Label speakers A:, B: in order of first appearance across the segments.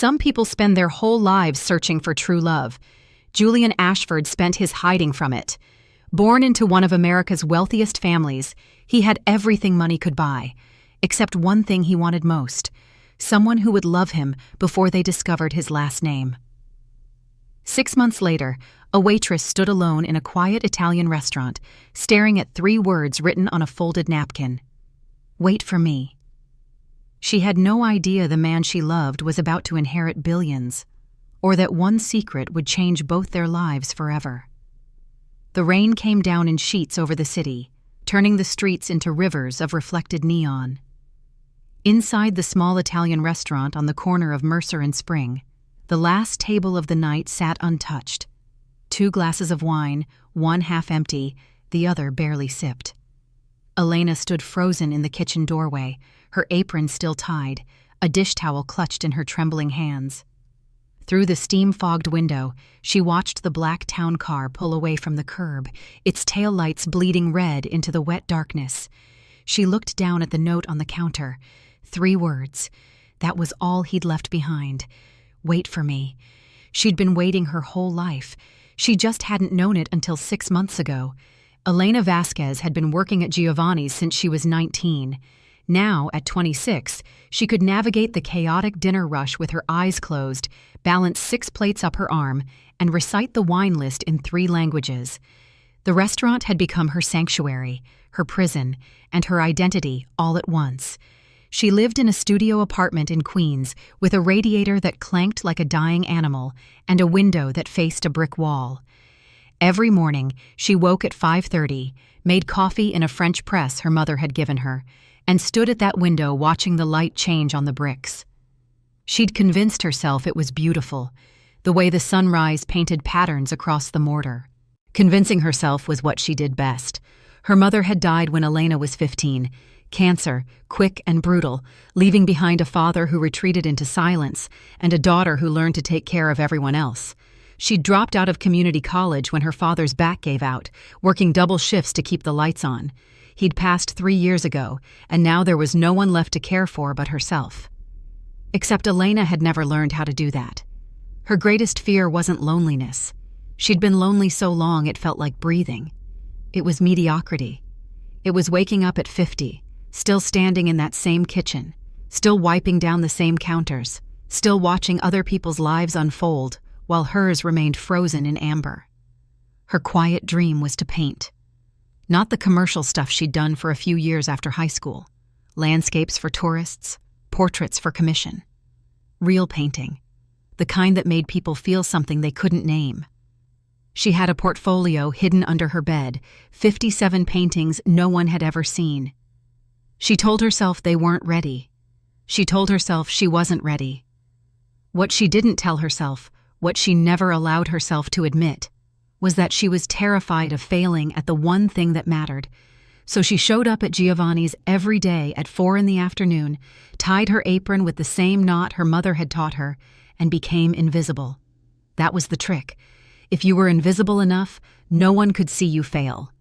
A: Some people spend their whole lives searching for true love. Julian Ashford spent his hiding from it. Born into one of America's wealthiest families, he had everything money could buy, except one thing he wanted most: someone who would love him before they discovered his last name. 6 months later, a waitress stood alone in a quiet Italian restaurant, staring at 3 words written on a folded napkin. "Wait for me." She had no idea the man she loved was about to inherit billions, or that one secret would change both their lives forever. The rain came down in sheets over the city, turning the streets into rivers of reflected neon. Inside the small Italian restaurant on the corner of Mercer and Spring, the last table of the night sat untouched. 2 glasses of wine, one half empty, the other barely sipped. Elena stood frozen in the kitchen doorway, her apron still tied, a dish towel clutched in her trembling hands. Through the steam-fogged window, she watched the black town car pull away from the curb, its taillights bleeding red into the wet darkness. She looked down at the note on the counter. 3 words. That was all he'd left behind. Wait for me. She'd been waiting her whole life. She just hadn't known it until 6 months ago. Elena Vasquez had been working at Giovanni's since she was 19. Now, at 26, she could navigate the chaotic dinner rush with her eyes closed, balance 6 plates up her arm, and recite the wine list in 3 languages. The restaurant had become her sanctuary, her prison, and her identity all at once. She lived in a studio apartment in Queens with a radiator that clanked like a dying animal and a window that faced a brick wall. Every morning, she woke at 5:30, made coffee in a French press her mother had given her, and stood at that window watching the light change on the bricks. She'd convinced herself it was beautiful, the way the sunrise painted patterns across the mortar. Convincing herself was what she did best. Her mother had died when Elena was 15, cancer, quick and brutal, leaving behind a father who retreated into silence and a daughter who learned to take care of everyone else. She'd dropped out of community college when her father's back gave out, working double shifts to keep the lights on. He'd passed 3 years ago, and now there was no one left to care for but herself. Except Elena had never learned how to do that. Her greatest fear wasn't loneliness. She'd been lonely so long it felt like breathing. It was mediocrity. It was waking up at 50, still standing in that same kitchen, still wiping down the same counters, still watching other people's lives unfold while hers remained frozen in amber. Her quiet dream was to paint. Not the commercial stuff she'd done for a few years after high school. Landscapes for tourists, portraits for commission. Real painting. The kind that made people feel something they couldn't name. She had a portfolio hidden under her bed, 57 paintings no one had ever seen. She told herself they weren't ready. She told herself she wasn't ready. What she didn't tell herself, what she never allowed herself to admit, was that she was terrified of failing at the one thing that mattered. So she showed up at Giovanni's every day at 4 in the afternoon, tied her apron with the same knot her mother had taught her, and became invisible. That was the trick. If you were invisible enough, no one could see you fail.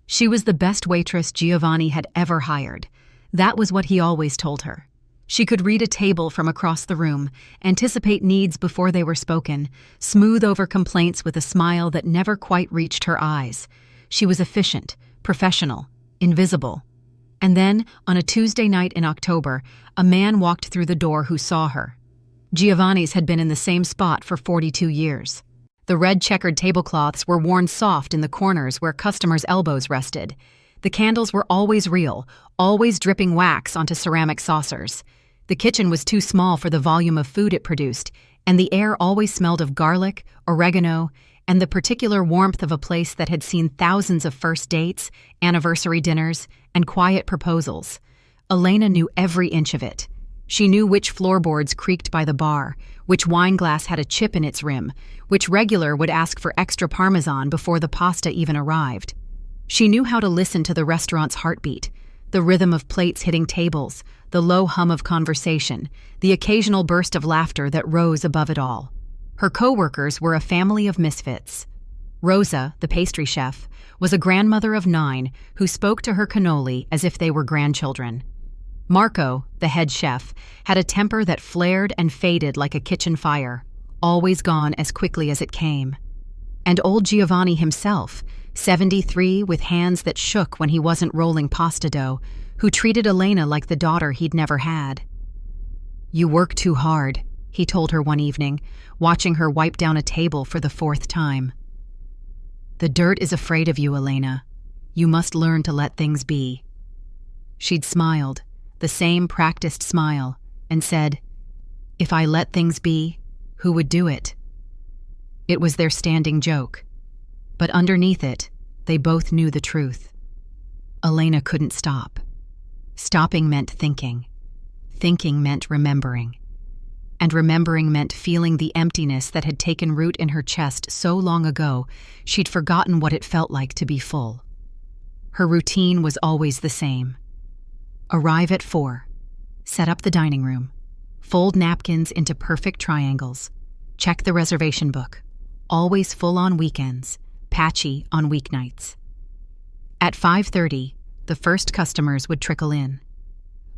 A: She was the best waitress Giovanni had ever hired. That was what he always told her. She could read a table from across the room, anticipate needs before they were spoken, smooth over complaints with a smile that never quite reached her eyes. She was efficient, professional, invisible. And then, on a Tuesday night in October, a man walked through the door who saw her. Giovanni's had been in the same spot for 42 years. The red checkered tablecloths were worn soft in the corners where customers' elbows rested. The candles were always real, always dripping wax onto ceramic saucers. The kitchen was too small for the volume of food it produced, and the air always smelled of garlic, oregano, and the particular warmth of a place that had seen thousands of first dates, anniversary dinners, and quiet proposals. Elena knew every inch of it. She knew which floorboards creaked by the bar, which wine glass had a chip in its rim, which regular would ask for extra parmesan before the pasta even arrived. She knew how to listen to the restaurant's heartbeat, the rhythm of plates hitting tables, the low hum of conversation, the occasional burst of laughter that rose above it all. Her co-workers were a family of misfits. Rosa, the pastry chef, was a grandmother of 9 who spoke to her cannoli as if they were grandchildren. Marco, the head chef, had a temper that flared and faded like a kitchen fire, always gone as quickly as it came. And old Giovanni himself, 73 with hands that shook when he wasn't rolling pasta dough, who treated Elena like the daughter he'd never had. "You work too hard," he told her one evening, watching her wipe down a table for the 4th time. "The dirt is afraid of you, Elena. You must learn to let things be." She'd smiled, the same practiced smile, and said, "If I let things be, who would do it?" It was their standing joke, but underneath it, they both knew the truth. Elena couldn't stop. Stopping meant thinking. Thinking meant remembering. And remembering meant feeling the emptiness that had taken root in her chest so long ago she'd forgotten what it felt like to be full. Her routine was always the same. Arrive at 4. Set up the dining room. Fold napkins into perfect triangles. Check the reservation book. Always full on weekends, patchy on weeknights. At 5:30, the first customers would trickle in.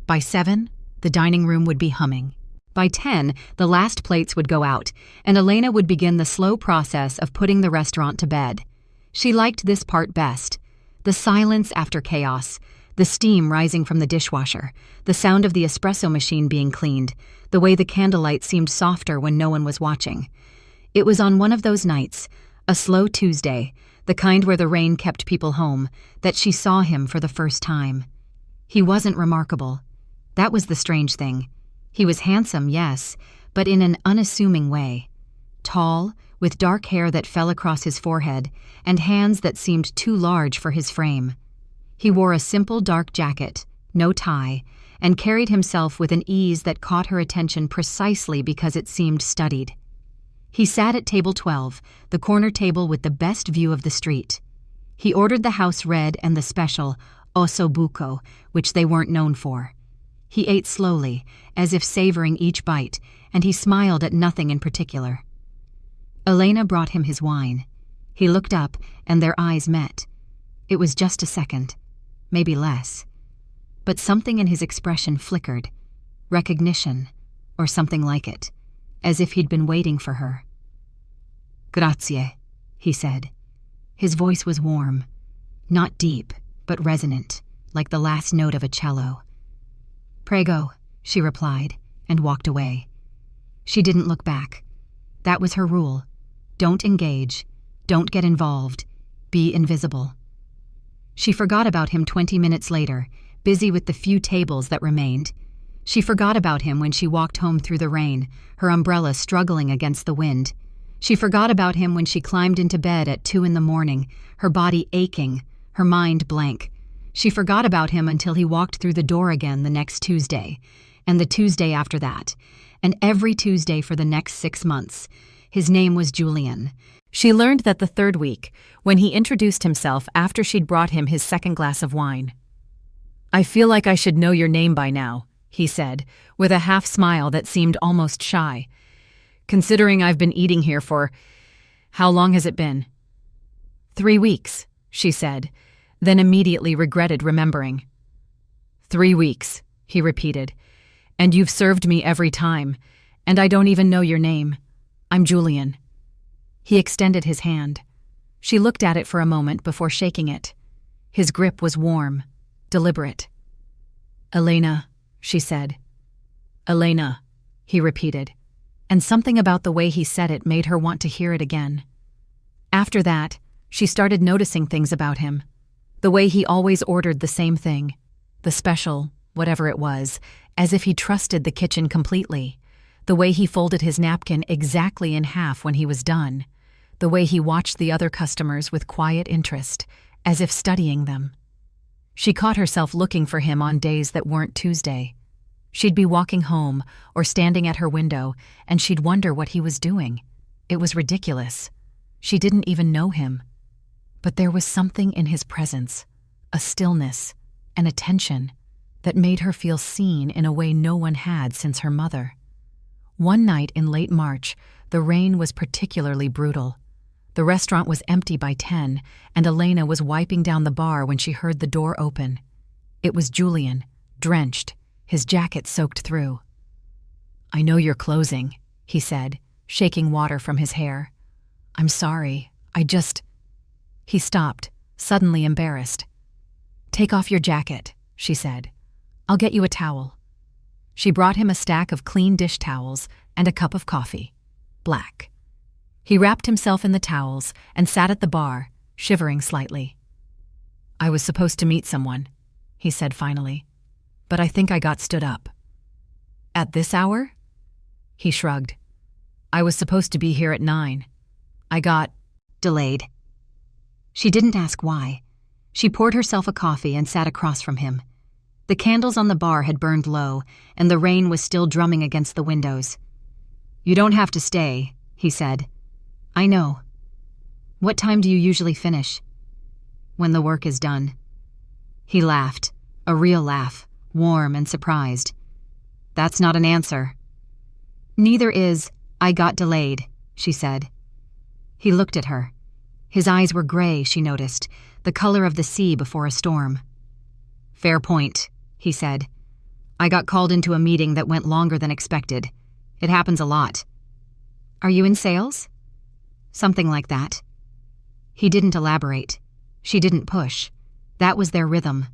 A: By 7, the dining room would be humming. By 10, the last plates would go out, and Elena would begin the slow process of putting the restaurant to bed. She liked this part best. The silence after chaos, the steam rising from the dishwasher, the sound of the espresso machine being cleaned, the way the candlelight seemed softer when no one was watching. It was on one of those nights, a slow Tuesday, the kind where the rain kept people home, that she saw him for the first time. He wasn't remarkable. That was the strange thing. He was handsome, yes, but in an unassuming way. Tall, with dark hair that fell across his forehead, and hands that seemed too large for his frame. He wore a simple dark jacket, no tie, and carried himself with an ease that caught her attention precisely because it seemed studied. He sat at table 12, the corner table with the best view of the street. He ordered the house red and the special osso buco, which they weren't known for. He ate slowly, as if savoring each bite, and he smiled at nothing in particular. Elena brought him his wine. He looked up, and their eyes met. It was just a second, maybe less. But something in his expression flickered. Recognition, or something like it, as if he'd been waiting for her. "Grazie," he said. His voice was warm, not deep, but resonant, like the last note of a cello. "Prego," she replied, and walked away. She didn't look back. That was her rule. Don't engage. Don't get involved. Be invisible. She forgot about him 20 minutes later, busy with the few tables that remained. She forgot about him when she walked home through the rain, her umbrella struggling against the wind. She forgot about him when she climbed into bed at 2 a.m, her body aching, her mind blank. She forgot about him until he walked through the door again the next Tuesday, and the Tuesday after that, and every Tuesday for the next 6 months. His name was Julian. She learned that the 3rd week, when he introduced himself after she'd brought him his 2nd glass of wine. "I feel like I should know your name by now," he said, with a half-smile that seemed almost shy. "Considering I've been eating here for... How long has it been?" 3 weeks, she said, then immediately regretted remembering. 3 weeks, he repeated. "And you've served me every time, and I don't even know your name. I'm Julian." He extended his hand. She looked at it for a moment before shaking it. His grip was warm, deliberate. "Elena," she said. "Elena," he repeated, and something about the way he said it made her want to hear it again. After that, she started noticing things about him. The way he always ordered the same thing, the special, whatever it was, as if he trusted the kitchen completely. The way he folded his napkin exactly in half when he was done. The way he watched the other customers with quiet interest, as if studying them. She caught herself looking for him on days that weren't Tuesday. She'd be walking home or standing at her window, and she'd wonder what he was doing. It was ridiculous. She didn't even know him. But there was something in his presence, a stillness, an attention, that made her feel seen in a way no one had since her mother. One night in late March, the rain was particularly brutal. The restaurant was empty by 10, and Elena was wiping down the bar when she heard the door open. It was Julian, drenched, his jacket soaked through. "I know you're closing," he said, shaking water from his hair. "I'm sorry, He stopped, suddenly embarrassed. "Take off your jacket," she said. "I'll get you a towel." She brought him a stack of clean dish towels and a cup of coffee. Black. He wrapped himself in the towels and sat at the bar, shivering slightly. "I was supposed to meet someone," he said finally, "but I think I got stood up." "At this hour?" He shrugged. "I was supposed to be here at 9. I got delayed." She didn't ask why. She poured herself a coffee and sat across from him. The candles on the bar had burned low, and the rain was still drumming against the windows. "You don't have to stay," he said. "I know. What time do you usually finish?" "When the work is done." He laughed, a real laugh, warm and surprised. "That's not an answer." "Neither is, 'I got delayed,'" she said. He looked at her. His eyes were gray, she noticed, the color of the sea before a storm. "Fair point," he said. "I got called into a meeting that went longer than expected. It happens a lot." "Are you in sales?" "Something like that." He didn't elaborate. She didn't push. That was their rhythm,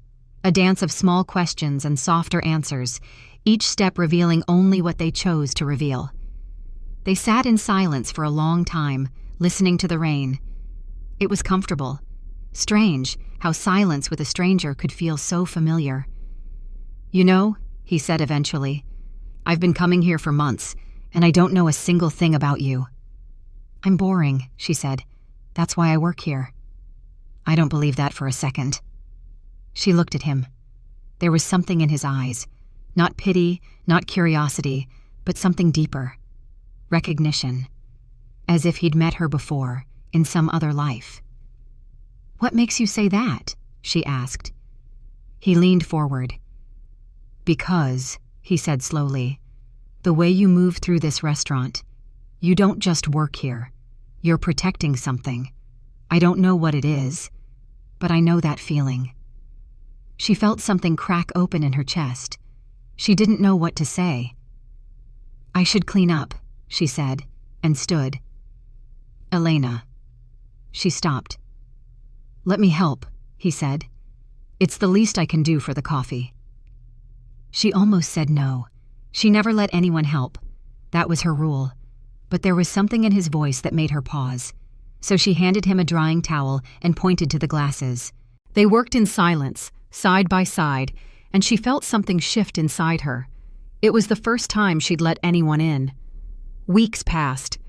A: a dance of small questions and softer answers, each step revealing only what they chose to reveal. They sat in silence for a long time, listening to the rain. It was comfortable. Strange how silence with a stranger could feel so familiar. "You know," he said eventually, "I've been coming here for months, and I don't know a single thing about you." "I'm boring," she said. "That's why I work here." "I don't believe that for a second." She looked at him. There was something in his eyes. Not pity, not curiosity, but something deeper. Recognition. As if he'd met her before, in some other life. "What makes you say that?" she asked. He leaned forward. "Because," he said slowly, "the way you move through this restaurant, you don't just work here. You're protecting something. I don't know what it is, but I know that feeling." She felt something crack open in her chest. She didn't know what to say. "I should clean up," she said, and stood. "Elena." She stopped. "Let me help," he said. "It's the least I can do for the coffee." She almost said no. She never let anyone help. That was her rule. But there was something in his voice that made her pause. So she handed him a drying towel and pointed to the glasses. They worked in silence, side by side, and she felt something shift inside her. It was the first time she'd let anyone in. Weeks passed.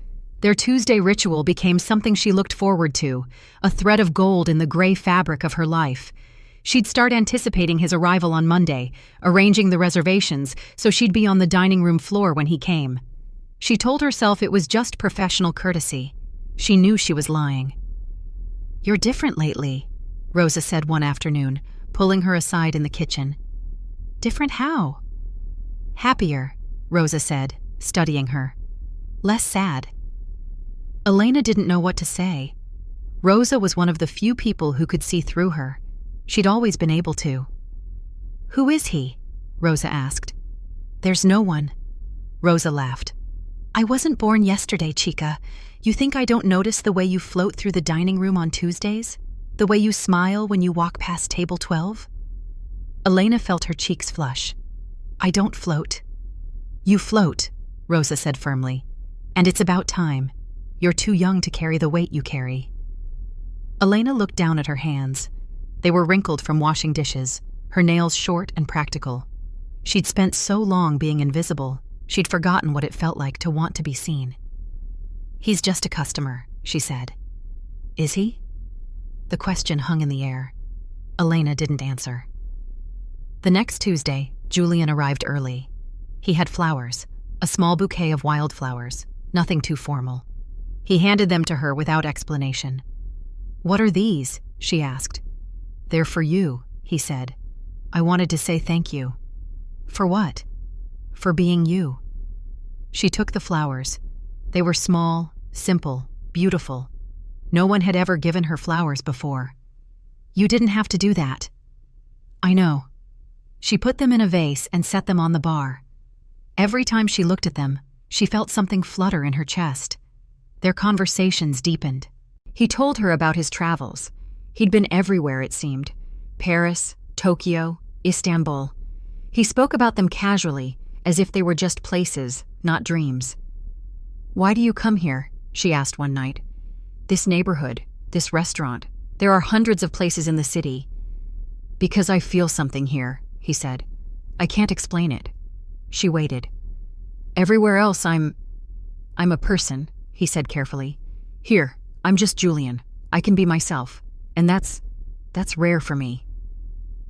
A: Their Tuesday ritual became something she looked forward to, a thread of gold in the gray fabric of her life. She'd start anticipating his arrival on Monday, arranging the reservations so she'd be on the dining room floor when he came. She told herself it was just professional courtesy. She knew she was lying. "You're different lately," Rosa said one afternoon, pulling her aside in the kitchen. "Different how?" "Happier," Rosa said, studying her. "Less sad." Elena didn't know what to say. Rosa was one of the few people who could see through her. She'd always been able to. "Who is he?" Rosa asked. "There's no one." Rosa laughed. "I wasn't born yesterday, Chica. You think I don't notice the way you float through the dining room on Tuesdays? The way you smile when you walk past table 12? Elena felt her cheeks flush. "I don't float." "You float," Rosa said firmly. "And it's about time. You're too young to carry the weight you carry." Elena looked down at her hands. They were wrinkled from washing dishes, her nails short and practical. She'd spent so long being invisible, she'd forgotten what it felt like to want to be seen. "He's just a customer," she said. "Is he?" The question hung in the air. Elena didn't answer. The next Tuesday, Julian arrived early. He had flowers, a small bouquet of wildflowers, nothing too formal. He handed them to her without explanation. "What are these?" she asked. "They're for you," he said. "I wanted to say thank you." "For what?" "For being you." She took the flowers. They were small, simple, beautiful. No one had ever given her flowers before. "You didn't have to do that." "I know." She put them in a vase and set them on the bar. Every time she looked at them, she felt something flutter in her chest. Their conversations deepened. He told her about his travels. He'd been everywhere, it seemed. Paris, Tokyo, Istanbul. He spoke about them casually, as if they were just places, not dreams. "Why do you come here?" she asked one night. "This neighborhood, this restaurant. There are hundreds of places in the city." "Because I feel something here," he said. "I can't explain it." She waited. "Everywhere else I'm a person," he said carefully. "Here, I'm just Julian. I can be myself. And that's rare for me."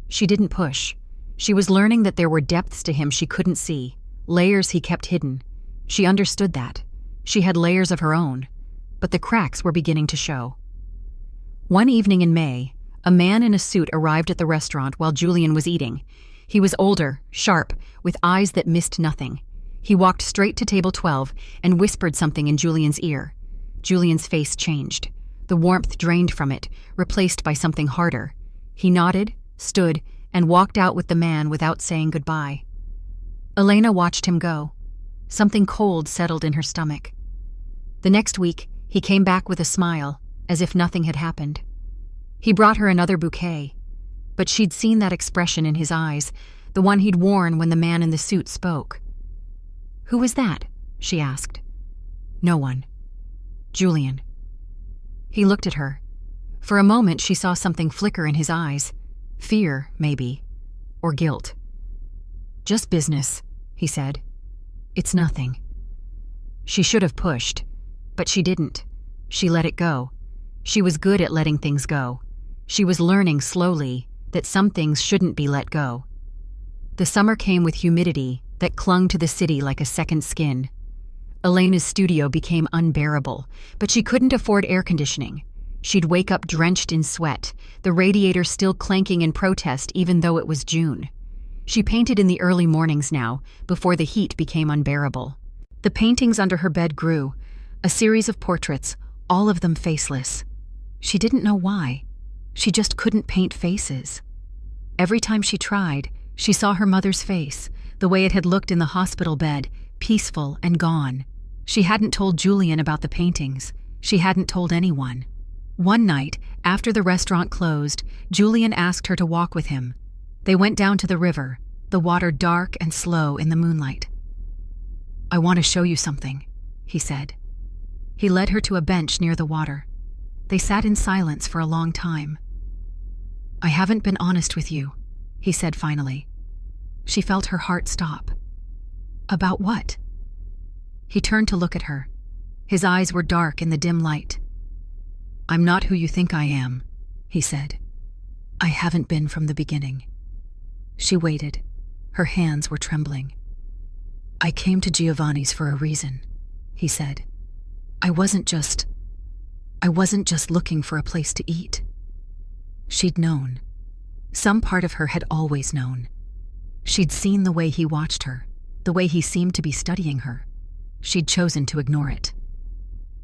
A: She didn't push. She was learning that there were depths to him she couldn't see, layers he kept hidden. She understood that. She had layers of her own, but the cracks were beginning to show. One evening in May, a man in a suit arrived at the restaurant while Julian was eating. He was older, sharp, with eyes that missed nothing. He walked straight to table 12 and whispered something in Julian's ear. Julian's face changed. The warmth drained from it, replaced by something harder. He nodded, stood, and walked out with the man without saying goodbye. Elena watched him go. Something cold settled in her stomach. The next week, he came back with a smile, as if nothing had happened. He brought her another bouquet, but she'd seen that expression in his eyes, the one he'd worn when the man in the suit spoke. "Who was that?" she asked. "No one. Julian." He looked at her. For a moment she saw something flicker in his eyes. Fear, maybe. Or guilt. "Just business," he said. "It's nothing." She should have pushed, but she didn't. She let it go. She was good at letting things go. She was learning slowly that some things shouldn't be let go. The summer came with humidity that clung to the city like a second skin. Elena's studio became unbearable, but she couldn't afford air conditioning. She'd wake up drenched in sweat, the radiator still clanking in protest even though it was June. She painted in the early mornings now, before the heat became unbearable. The paintings under her bed grew, a series of portraits, all of them faceless. She didn't know why. She just couldn't paint faces. Every time she tried, she saw her mother's face, the way it had looked in the hospital bed, peaceful and gone. She hadn't told Julian about the paintings. She hadn't told anyone. One night, after the restaurant closed, Julian asked her to walk with him. They went down to the river, the water dark and slow in the moonlight. "I want to show you something," he said. He led her to a bench near the water. They sat in silence for a long time. "I haven't been honest with you," he said finally. She felt her heart stop. "About what?" He turned to look at her. His eyes were dark in the dim light. "I'm not who you think I am," he said. "I haven't been from the beginning." She waited. Her hands were trembling. "I came to Giovanni's for a reason," he said. I wasn't just looking for a place to eat." She'd known. Some part of her had always known. She'd seen the way he watched her, the way he seemed to be studying her. She'd chosen to ignore it.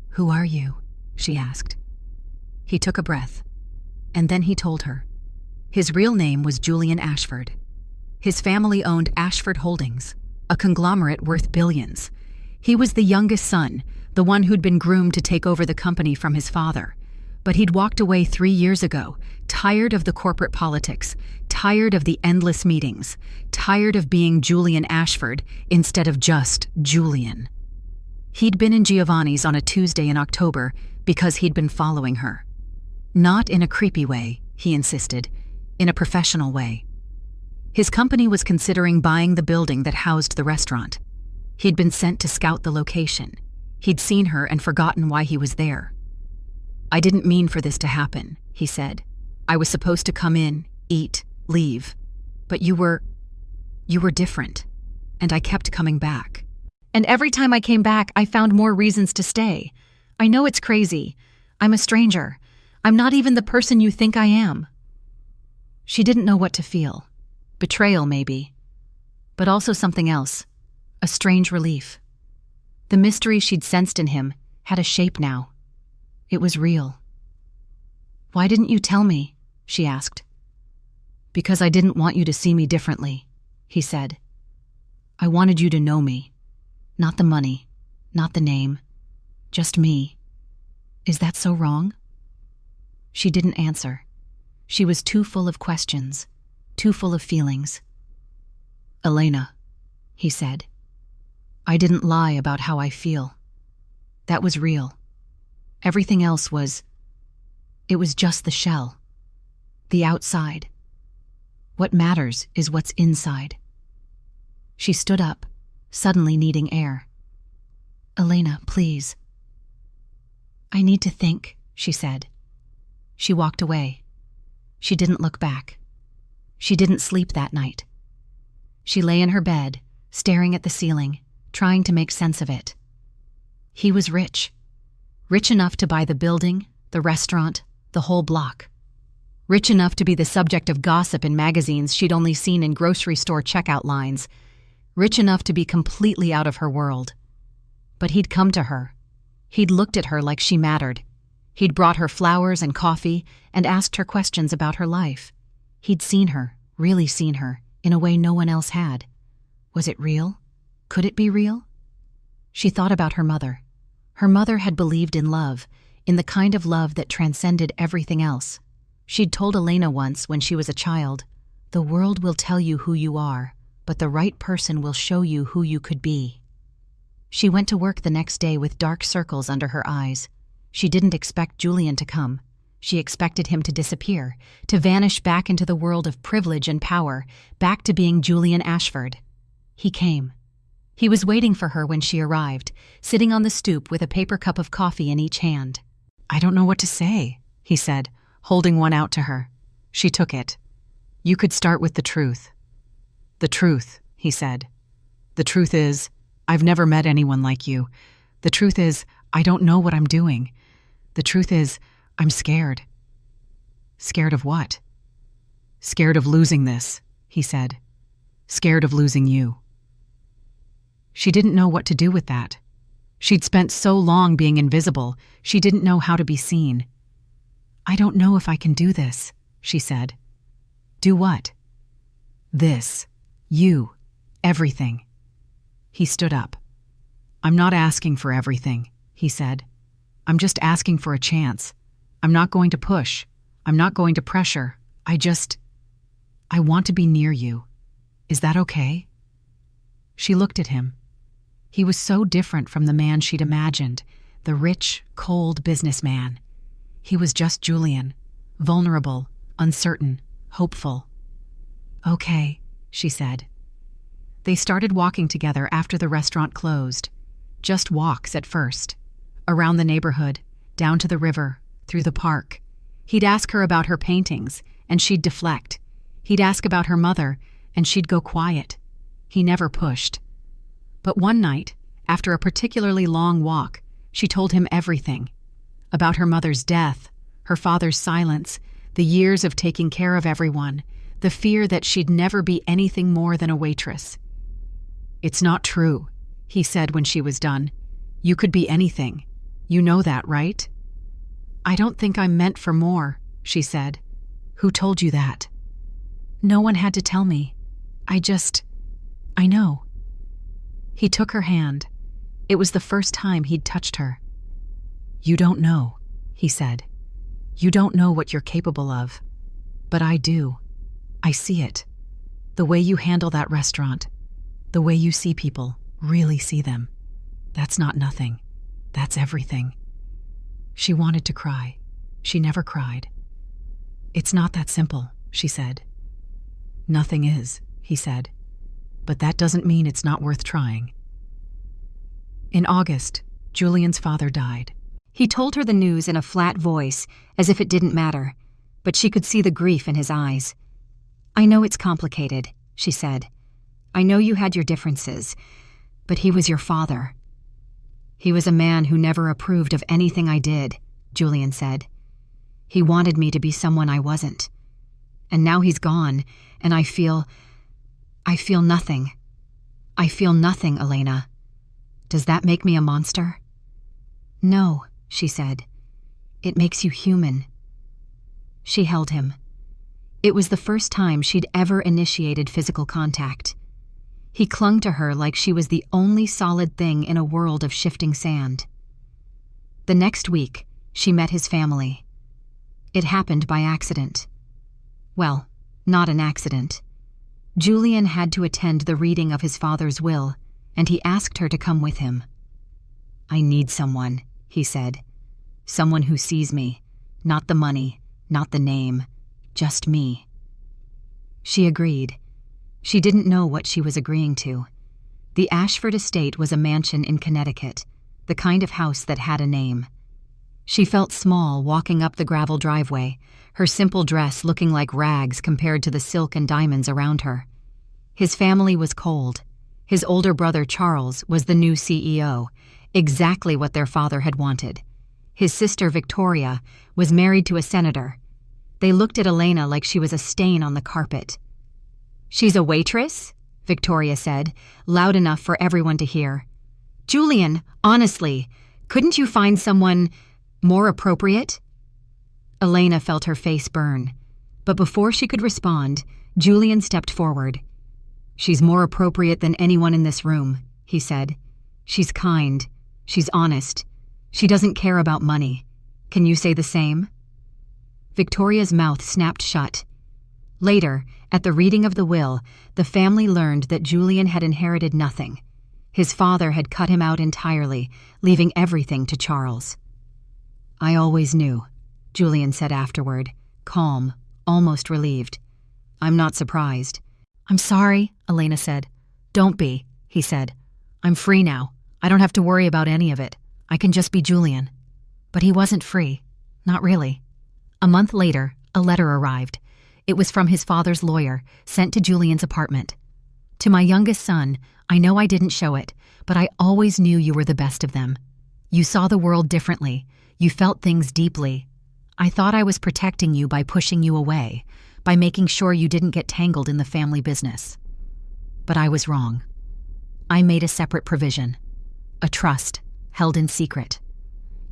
A: "Who are you?" she asked. He took a breath, and then he told her. His real name was Julian Ashford. His family owned Ashford Holdings, a conglomerate worth billions. He was the youngest son, the one who'd been groomed to take over the company from his father. But he'd walked away 3 years ago, tired of the corporate politics, tired of the endless meetings, tired of being Julian Ashford instead of just Julian. He'd been in Giovanni's on a Tuesday in October because he'd been following her. Not in a creepy way, he insisted, in a professional way. His company was considering buying the building that housed the restaurant. He'd been sent to scout the location. He'd seen her and forgotten why he was there. "I didn't mean for this to happen," he said. "I was supposed to come in, eat, leave. But you were different, and I kept coming back. And every time I came back, I found more reasons to stay. I know it's crazy. I'm a stranger. I'm not even the person you think I am." She didn't know what to feel. Betrayal, maybe. But also something else. A strange relief. The mystery she'd sensed in him had a shape now. It was real. "Why didn't you tell me?" she asked. Because I didn't want you to see me differently, he said. I wanted you to know me. Not the money, not the name, just me. Is that so wrong? She didn't answer. She was too full of questions, too full of feelings. Elena, he said, I didn't lie about how I feel. That was real. Everything else it was just the shell, the outside. What matters is what's inside. She stood up, suddenly needing air. Elena, please. I need to think, she said. She walked away. She didn't look back. She didn't sleep that night. She lay in her bed, staring at the ceiling, trying to make sense of it. He was rich. Rich enough to buy the building, the restaurant, the whole block. Rich enough to be the subject of gossip in magazines she'd only seen in grocery store checkout lines. Rich enough to be completely out of her world. But he'd come to her. He'd looked at her like she mattered. He'd brought her flowers and coffee and asked her questions about her life. He'd seen her, really seen her, in a way no one else had. Was it real? Could it be real? She thought about her mother. Her mother had believed in love, in the kind of love that transcended everything else. She'd told Elena once when she was a child, "The world will tell you who you are, but the right person will show you who you could be." She went to work the next day with dark circles under her eyes. She didn't expect Julian to come. She expected him to disappear, to vanish back into the world of privilege and power, back to being Julian Ashford. He came. He was waiting for her when she arrived, sitting on the stoop with a paper cup of coffee in each hand. "I don't know what to say," he said, holding one out to her. She took it. "You could start with the truth." "The truth," he said. "The truth is, I've never met anyone like you. The truth is, I don't know what I'm doing. The truth is, I'm scared." "Scared of what?" "Scared of losing this," he said. "Scared of losing you." She didn't know what to do with that. She'd spent so long being invisible, she didn't know how to be seen. "I don't know if I can do this," she said. "Do what?" "This. You. Everything." He stood up. "I'm not asking for everything," he said. "I'm just asking for a chance. I'm not going to push. I'm not going to pressure. I want to be near you. Is that okay?" She looked at him. He was so different from the man she'd imagined, the rich, cold businessman. He was just Julian, vulnerable, uncertain, hopeful. "Okay," she said. They started walking together after the restaurant closed. Just walks at first. Around the neighborhood, down to the river, through the park. He'd ask her about her paintings, and she'd deflect. He'd ask about her mother, and she'd go quiet. He never pushed. But one night, after a particularly long walk, she told him everything. About her mother's death, her father's silence, the years of taking care of everyone, the fear that she'd never be anything more than a waitress. "It's not true," he said when she was done. "You could be anything. You know that, right?" "I don't think I'm meant for more," she said. "Who told you that?" "No one had to tell me. I know." He took her hand. It was the first time he'd touched her. "You don't know," he said. "You don't know what you're capable of. But I do. I see it. The way you handle that restaurant. The way you see people, really see them. That's not nothing. That's everything." She wanted to cry. She never cried. "It's not that simple," she said. "Nothing is," he said. "But that doesn't mean it's not worth trying." In August, Julian's father died. He told her the news in a flat voice, as if it didn't matter, but she could see the grief in his eyes. "I know it's complicated," she said. "I know you had your differences, but he was your father." "He was a man who never approved of anything I did," Julian said. "He wanted me to be someone I wasn't. And now he's gone, and I feel nothing. I feel nothing, Elena. Does that make me a monster?" "No," she said. "It makes you human." She held him. It was the first time she'd ever initiated physical contact. He clung to her like she was the only solid thing in a world of shifting sand. The next week, she met his family. It happened by accident. Well, not an accident. Julian had to attend the reading of his father's will, and he asked her to come with him. "I need someone," he said. "Someone who sees me. Not the money, not the name, just me." She agreed. She didn't know what she was agreeing to. The Ashford estate was a mansion in Connecticut, the kind of house that had a name. She felt small walking up the gravel driveway, her simple dress looking like rags compared to the silk and diamonds around her. His family was cold. His older brother Charles was the new CEO, exactly what their father had wanted. His sister Victoria was married to a senator. They looked at Elena like she was a stain on the carpet. "She's a waitress?" Victoria said, loud enough for everyone to hear. "Julian, honestly, couldn't you find someone more appropriate?" Elena felt her face burn, but before she could respond, Julian stepped forward. "She's more appropriate than anyone in this room," he said. "She's kind. She's honest. She doesn't care about money. Can you say the same?" Victoria's mouth snapped shut. Later, at the reading of the will, the family learned that Julian had inherited nothing. His father had cut him out entirely, leaving everything to Charles. "I always knew," Julian said afterward, calm, almost relieved. "I'm not surprised." "I'm sorry," Elena said. "Don't be," he said. "I'm free now. I don't have to worry about any of it. I can just be Julian." But he wasn't free. Not really. A month later, a letter arrived. It was from his father's lawyer, sent to Julian's apartment. "To my youngest son, I know I didn't show it, but I always knew you were the best of them. You saw the world differently. You felt things deeply. I thought I was protecting you by pushing you away, by making sure you didn't get tangled in the family business. But I was wrong. I made a separate provision. A trust, held in secret.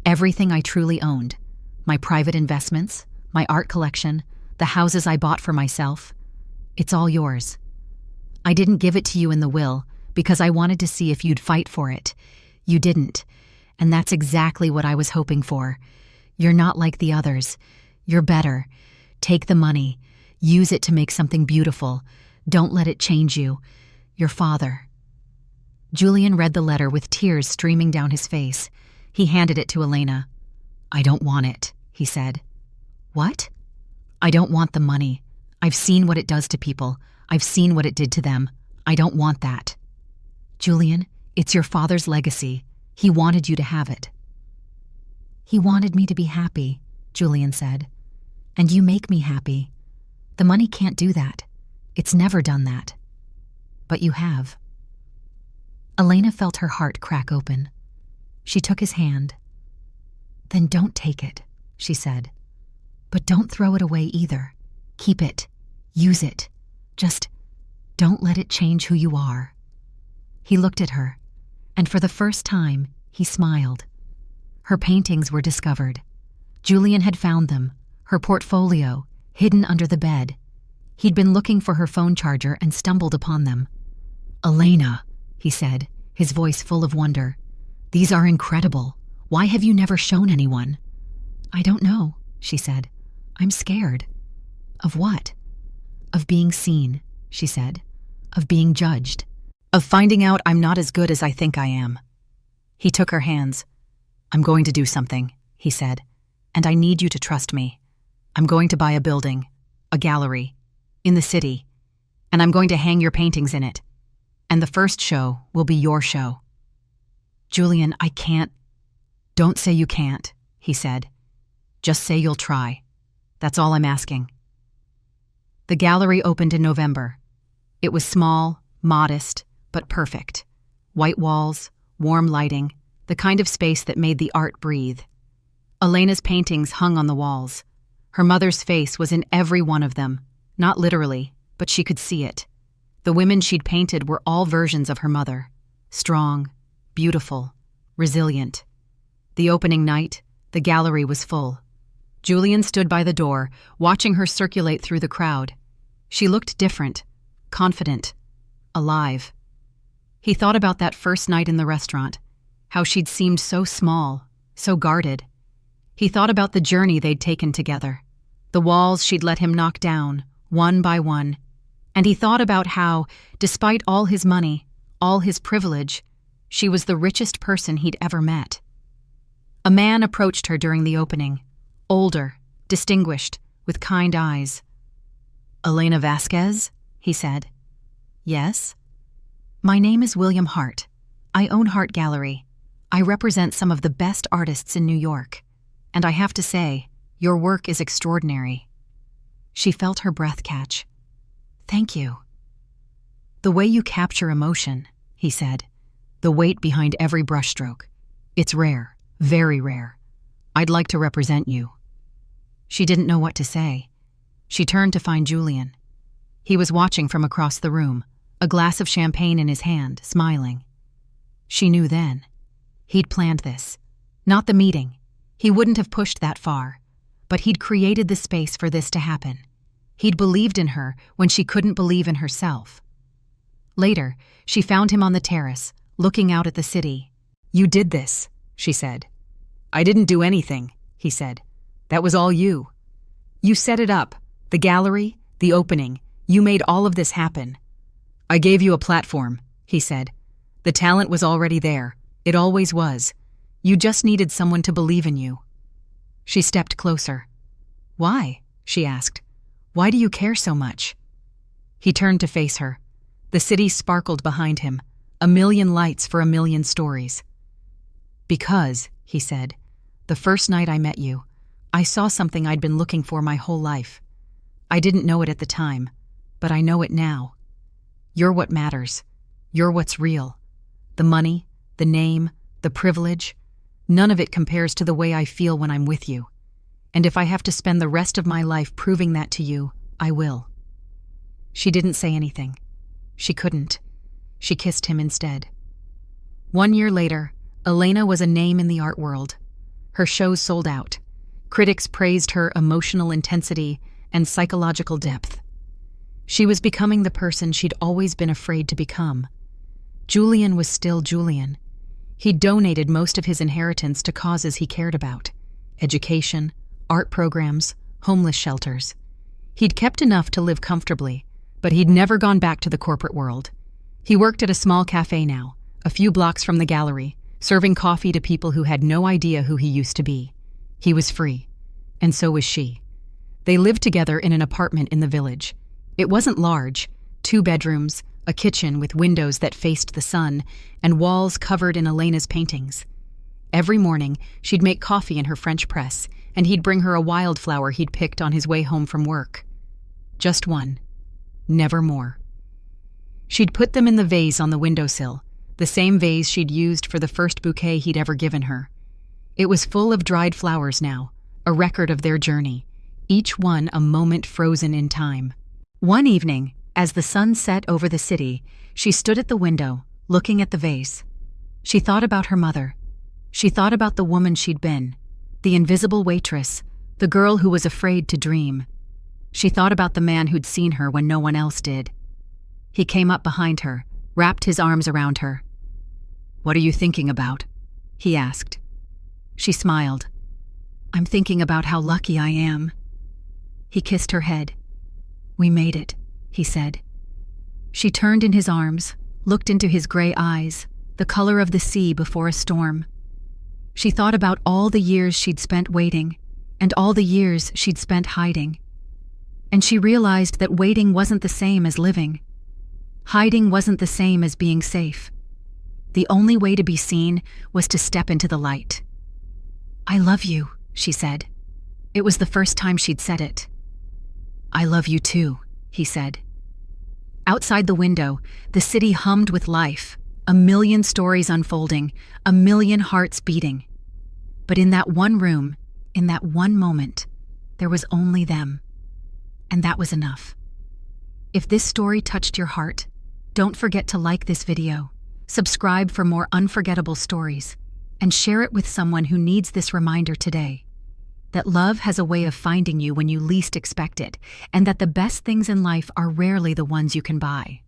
A: Everything I truly owned, my private investments, my art collection, the houses I bought for myself, it's all yours. I didn't give it to you in the will because I wanted to see if you'd fight for it. You didn't, and that's exactly what I was hoping for. You're not like the others. You're better. Take the money. Use it to make something beautiful. Don't let it change you. Your father." Julian read the letter with tears streaming down his face. He handed it to Elena. "I don't want it," he said. "What?" "I don't want the money. I've seen what it does to people. I've seen what it did to them. I don't want that." "Julian, it's your father's legacy. He wanted you to have it." "He wanted me to be happy," Julian said. "And you make me happy. The money can't do that. It's never done that. But you have." Elena felt her heart crack open. She took his hand. "Then don't take it," she said. "But don't throw it away either. Keep it. Use it. Just don't let it change who you are." He looked at her, and for the first time, he smiled. Her paintings were discovered. Julian had found them, her portfolio, hidden under the bed. He'd been looking for her phone charger and stumbled upon them. "Elena," he said, his voice full of wonder. "These are incredible. Why have you never shown anyone?" "I don't know," she said. "I'm scared." "Of what?" "Of being seen," she said. "Of being judged. Of finding out I'm not as good as I think I am." He took her hands. "I'm going to do something," he said, "and I need you to trust me. I'm going to buy a building, a gallery, in the city, and I'm going to hang your paintings in it. And the first show will be your show." "Julian, I can't." "Don't say you can't," he said. "Just say you'll try. That's all I'm asking." The gallery opened in November. It was small, modest, but perfect. White walls, warm lighting, the kind of space that made the art breathe. Elena's paintings hung on the walls. Her mother's face was in every one of them, not literally, but she could see it. The women she'd painted were all versions of her mother, strong, beautiful, resilient. The opening night, the gallery was full. Julian stood by the door, watching her circulate through the crowd. She looked different, confident, alive. He thought about that first night in the restaurant, how she'd seemed so small, so guarded. He thought about the journey they'd taken together, the walls she'd let him knock down, one by one. And he thought about how, despite all his money, all his privilege, she was the richest person he'd ever met. A man approached her during the opening, older, distinguished, with kind eyes. "Elena Vasquez?" he said. "Yes." "My name is William Hart. I own Hart Gallery. I represent some of the best artists in New York. And I have to say, your work is extraordinary." She felt her breath catch. "Thank you." "The way you capture emotion," he said. "The weight behind every brushstroke. It's rare, very rare. I'd like to represent you." She didn't know what to say. She turned to find Julian. He was watching from across the room, a glass of champagne in his hand, smiling. She knew then. He'd planned this. Not the meeting. He wouldn't have pushed that far. But he'd created the space for this to happen. He'd believed in her when she couldn't believe in herself. Later, she found him on the terrace, looking out at the city. "You did this," she said. "I didn't do anything," he said. "That was all you. You set it up, the gallery, the opening. You made all of this happen." "I gave you a platform," he said. "The talent was already there. It always was. You just needed someone to believe in you." She stepped closer. "Why?" she asked. "Why do you care so much?" He turned to face her. The city sparkled behind him, a million lights for a million stories. "Because," he said, "the first night I met you, I saw something I'd been looking for my whole life. I didn't know it at the time, but I know it now. You're what matters. You're what's real. The money, the name, the privilege, none of it compares to the way I feel when I'm with you. And if I have to spend the rest of my life proving that to you, I will." She didn't say anything. She couldn't. She kissed him instead. 1 year later, Elena was a name in the art world. Her shows sold out. Critics praised her emotional intensity and psychological depth. She was becoming the person she'd always been afraid to become. Julian was still Julian. He'd donated most of his inheritance to causes he cared about: education, art programs, homeless shelters. He'd kept enough to live comfortably, but he'd never gone back to the corporate world. He worked at a small cafe now, a few blocks from the gallery, serving coffee to people who had no idea who he used to be. He was free, and so was she. They lived together in an apartment in the village. It wasn't large: 2 bedrooms, a kitchen with windows that faced the sun, and walls covered in Elena's paintings. Every morning, she'd make coffee in her French press, and he'd bring her a wildflower he'd picked on his way home from work. Just one. Never more. She'd put them in the vase on the windowsill, the same vase she'd used for the first bouquet he'd ever given her. It was full of dried flowers now, a record of their journey, each one a moment frozen in time. One evening, as the sun set over the city, she stood at the window, looking at the vase. She thought about her mother. She thought about the woman she'd been, the invisible waitress, the girl who was afraid to dream. She thought about the man who'd seen her when no one else did. He came up behind her, wrapped his arms around her. "What are you thinking about?" he asked. She smiled. "I'm thinking about how lucky I am." He kissed her head. "We made it," he said. She turned in his arms, looked into his gray eyes, the color of the sea before a storm. She thought about all the years she'd spent waiting, and all the years she'd spent hiding. And she realized that waiting wasn't the same as living. Hiding wasn't the same as being safe. The only way to be seen was to step into the light. "I love you," she said. It was the first time she'd said it. "I love you too," he said. Outside the window, the city hummed with life, a million stories unfolding, a million hearts beating. But in that one room, in that one moment, there was only them. And that was enough. If this story touched your heart, don't forget to like this video, subscribe for more unforgettable stories, and share it with someone who needs this reminder today. that love has a way of finding you when you least expect it, and that the best things in life are rarely the ones you can buy.